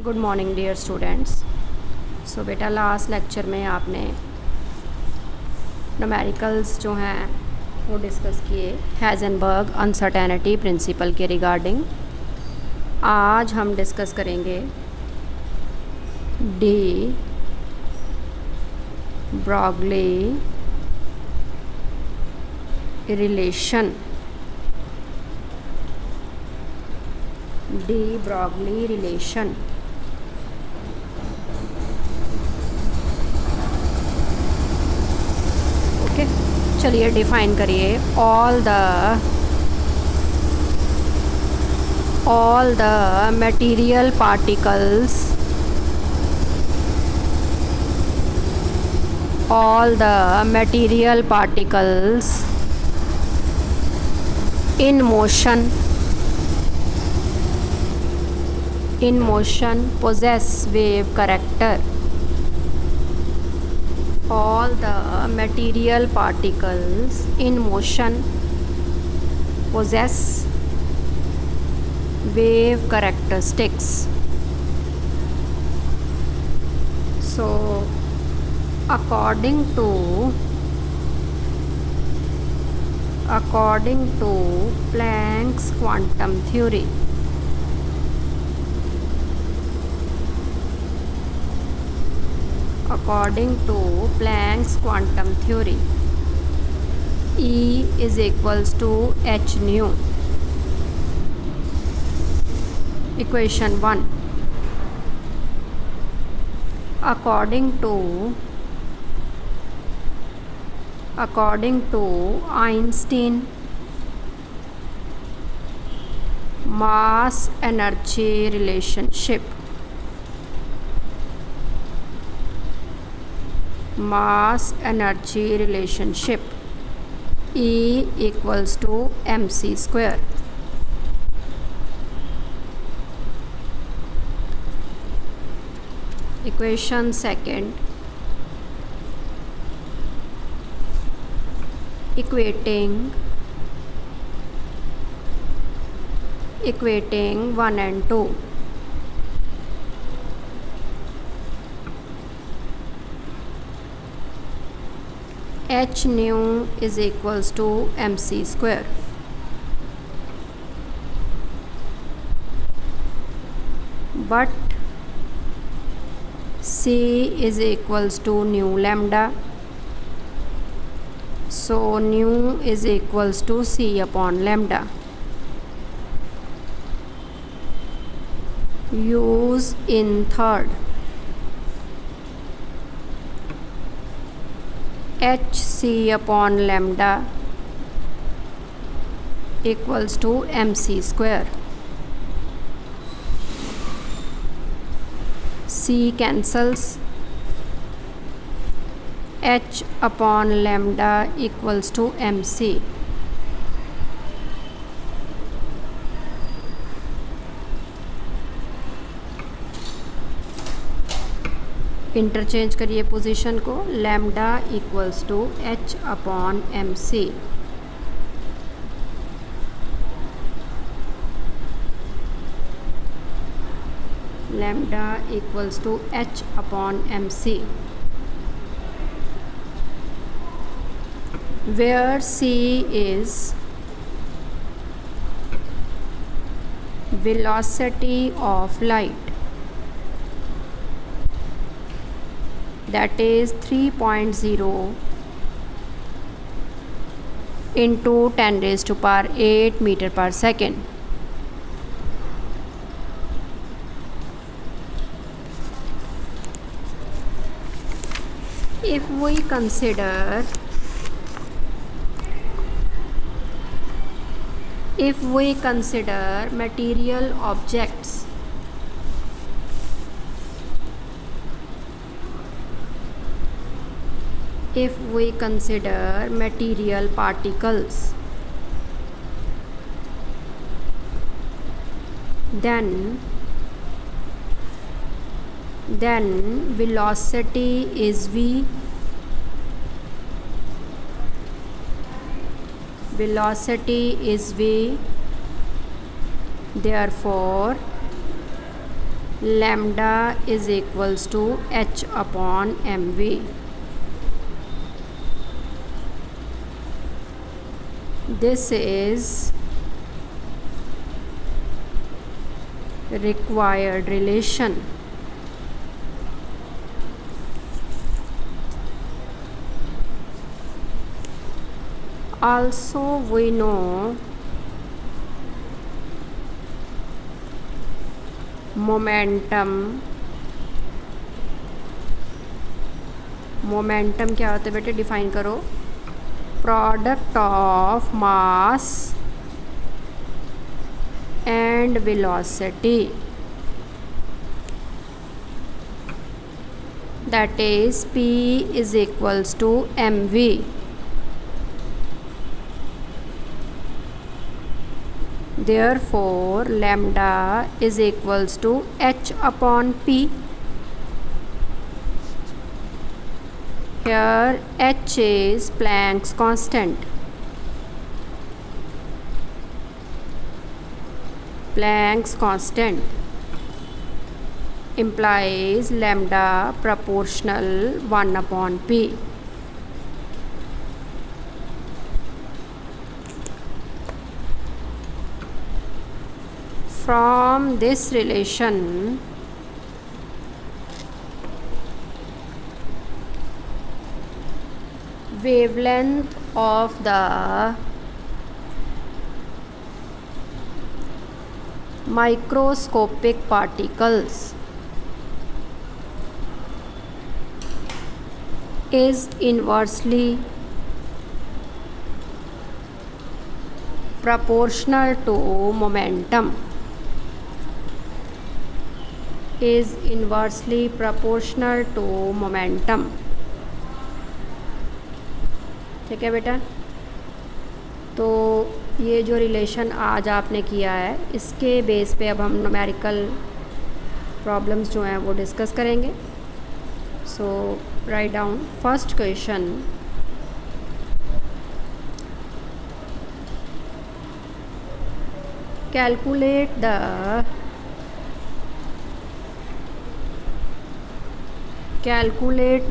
Good morning dear students. So बेटा last lecture में आपने न्यूमेरिकल्स जो हैं वो डिस्कस किए हाइजेनबर्ग अनसर्टेनिटी प्रिंसिपल के रिगार्डिंग। आज हम डिस्कस करेंगे D Broglie relation. D Broglie relation okay. चलिए डिफाइन करिए all the material particles in motion possess wave character. All the material particles in motion possess wave characteristics. So according to Planck's quantum theory, E is equals to h nu. Equation 1. According to Einstein mass energy relationship, E equals to mc square. Equation 2. Equating 1 and 2. H nu is equals to mc square. But C is equals to nu lambda. So nu is equals to C upon lambda. Use in third. hc upon lambda equals to mc square. C cancels. H upon lambda equals to mc. Interchange करिए position को। Lambda equals to h upon mc। Lambda equals to h upon mc, where c is velocity of light, that is 3.0 into 10 raised to power 8 meter per second. If we consider material objects, if we consider material particles, then velocity is v, therefore lambda is equals to h upon mv. This is required relation. Also we know momentum क्या होता है बेटे, define करो. Product of mass and velocity, that is P is equals to mv. Therefore lambda is equals to h upon p. Here h is Planck's constant. Planck's constant implies lambda proportional 1 upon p. From this relation wavelength of the microscopic particles is inversely proportional to momentum. Is inversely proportional to momentum. ठीक है बेटा. तो ये जो relation आज आपने किया है, इसके बेस पे अब हम न्यूमेरिकल प्रॉब्लम्स जो हैं वो डिस्कस करेंगे. So write down first question. Calculate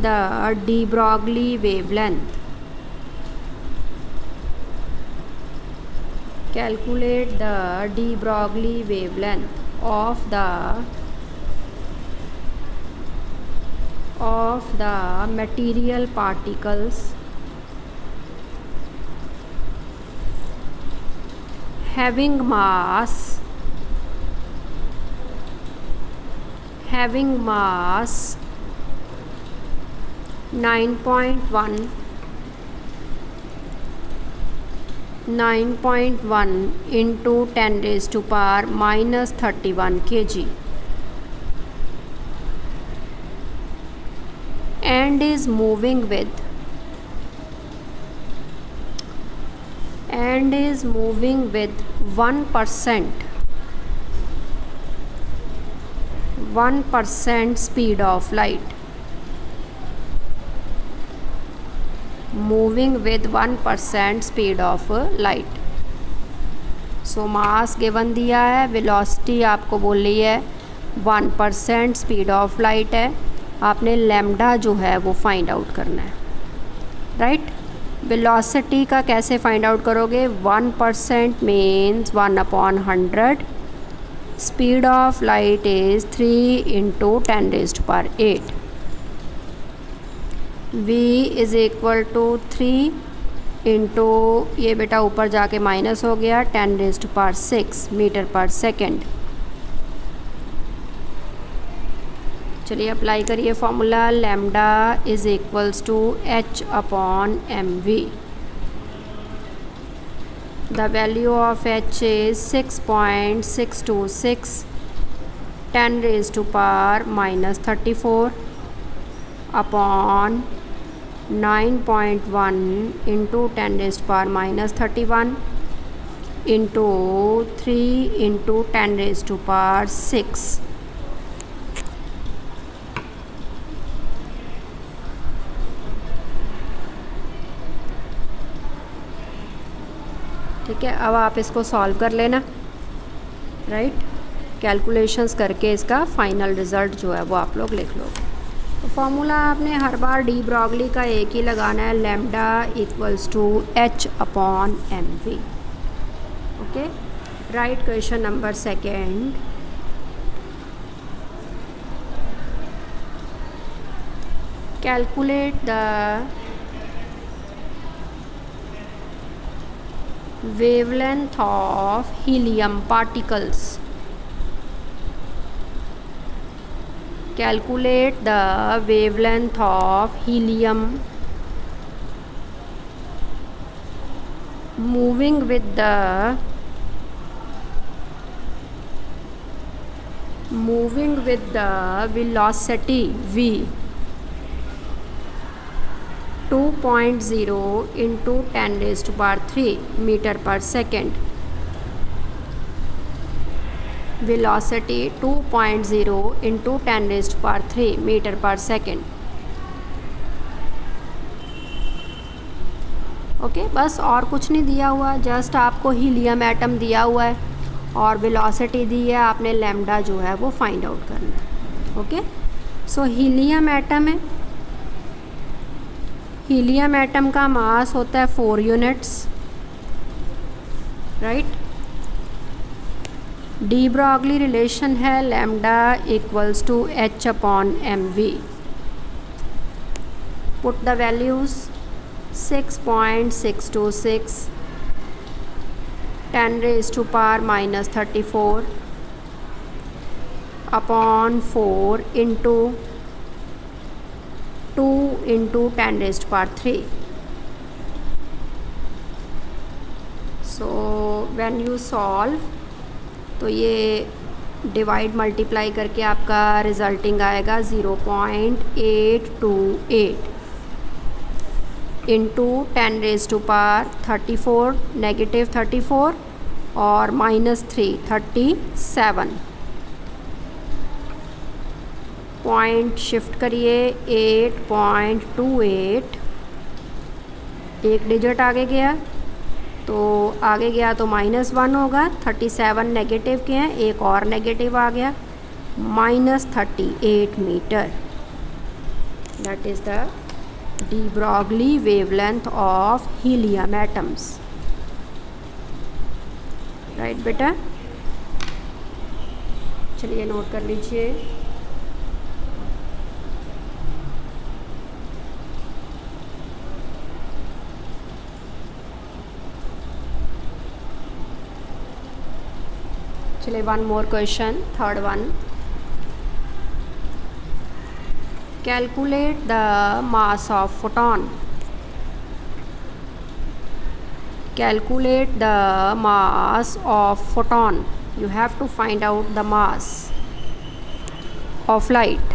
the de Broglie wavelength. Calculate the de Broglie wavelength of the material particles having mass 9.1 into 10 raised to power minus 31 kg and is moving with 1% speed of light. Moving with 1% speed of light. So mass given दिया है, velocity आपको बोल रही है 1% speed of light है. आपने lambda जो है वो find out करना है, right? velocity का कैसे find out करोगे? 1% means 1 upon 100. speed of light is 3 into 10 raised to power 8. v is equal to 3 into ये बेटा ऊपर जाके माइनस हो गया 10 raised to power 6 metre per second. चलिए अप्लाई करिए formula. Lambda is equals to h upon mv. The value of h is 6.626 10 raised to power minus 34 upon 9.1 into 10 raised to power minus 31 into 3 into 10 raised to power 6. ठीक है, अब आप इसको solve कर लेना, right. Calculations करके इसका final result जो है वो आप लोग लिख लो। तो फॉर्मूला आपने हर बार डी ब्रॉगली का एक ही लगाना है, lambda equals to H upon M V. Okay, right question number second. Calculate the wavelength of helium particles. Calculate the wavelength of helium moving with the velocity v 2.0 into 10 raised to power 3 meter per second. Velocity 2.0 into 10 raised to power 3 meter per second. Okay, बस और कुछ नहीं दिया हुआ, just आपको helium atom दिया हुआ है और वेलोसिटी दी है, आपने लैम्डा जो है वो फाइंड आउट करना है। ओके, सो हीलियम एटम है, हीलियम एटम का मास होता है 4 units, right. De Broglie relation है lambda equals to H upon M V. Put the values 6.626 10 raised to power minus 34 upon 4 into 2 into 10 raised to power 3. So when you solve, तो ये divide multiply करके आपका resulting आएगा 0.828 into 10 raise to power 34 negative 34 और minus 37 point shift करिए 8.28, एक digit आगे गया तो आगे गया तो -1 होगा, 37 नेगेटिव के हैं, एक और नेगेटिव आ गया, -38 मीटर। That is the de Broglie wavelength of helium atoms, right बेटा। चलिए नोट कर लीजिए। चलिए one more question, third one. Calculate the mass of photon. Calculate the mass of photon. You have to find out the mass of light.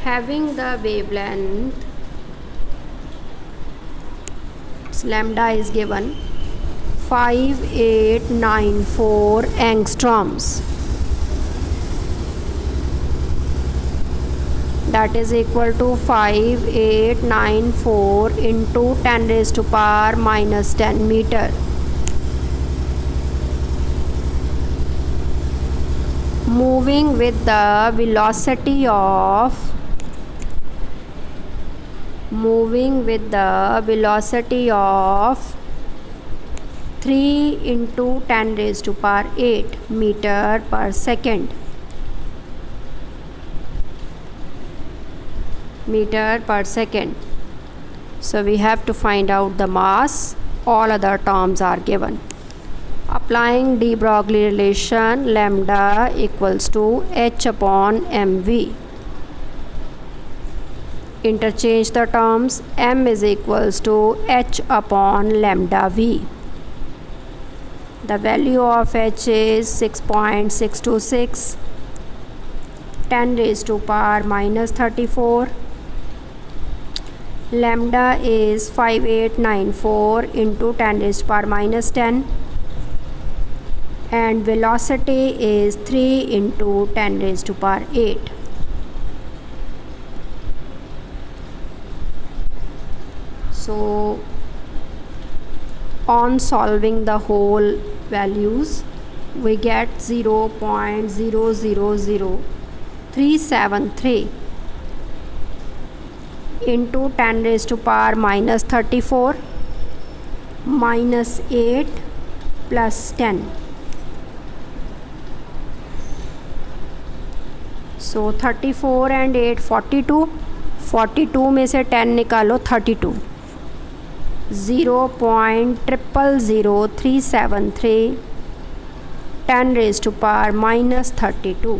Having the wavelength lambda is given 5894 angstroms. That is equal to 5894 into 10 raised to power minus 10 meter. Moving with the velocity of 3 into 10 raised to power 8 meter per second. So we have to find out the mass. All other terms are given. Applying de Broglie relation, lambda equals to h upon mv. Interchange the terms. M is equals to h upon lambda v. The value of h is 6.626, 10 raised to power minus 34. Lambda is 5894 into 10 raised to power minus 10, and velocity is 3 into 10 raised to power 8. So on solving the whole values, we get 0.000373 into 10 raised to power minus 34 minus 8 plus 10. So 34 and 8 42, 42 में से 10 निकालो 32, 0.000373 10 raised to power minus 32.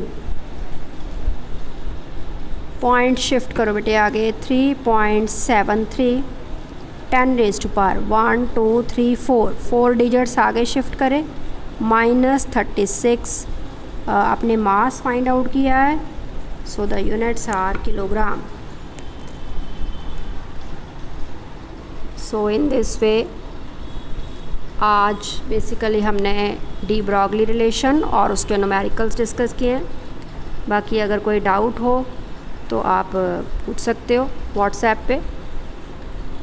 Point shift करो बेटे आगे, 3.73 10 raise to power 1 2 3 4 4 digits आगे shift करें, minus 36 आपने mass find out किया है, so the units are kilogram. So in this way आज बेसिकली हमने डी ब्रॉगली रिलेशन और उसके न्यूमेरिकल्स डिस्कस किए हैं. बाकी अगर कोई डाउट हो तो आप पूछ सकते हो व्हाट्सएप पे.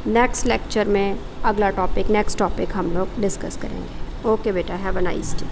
नेक्स्ट लेक्चर में अगला टॉपिक नेक्स्ट टॉपिक हम लोग डिस्कस करेंगे. ओके बेटा, हैव अ नाइस डे.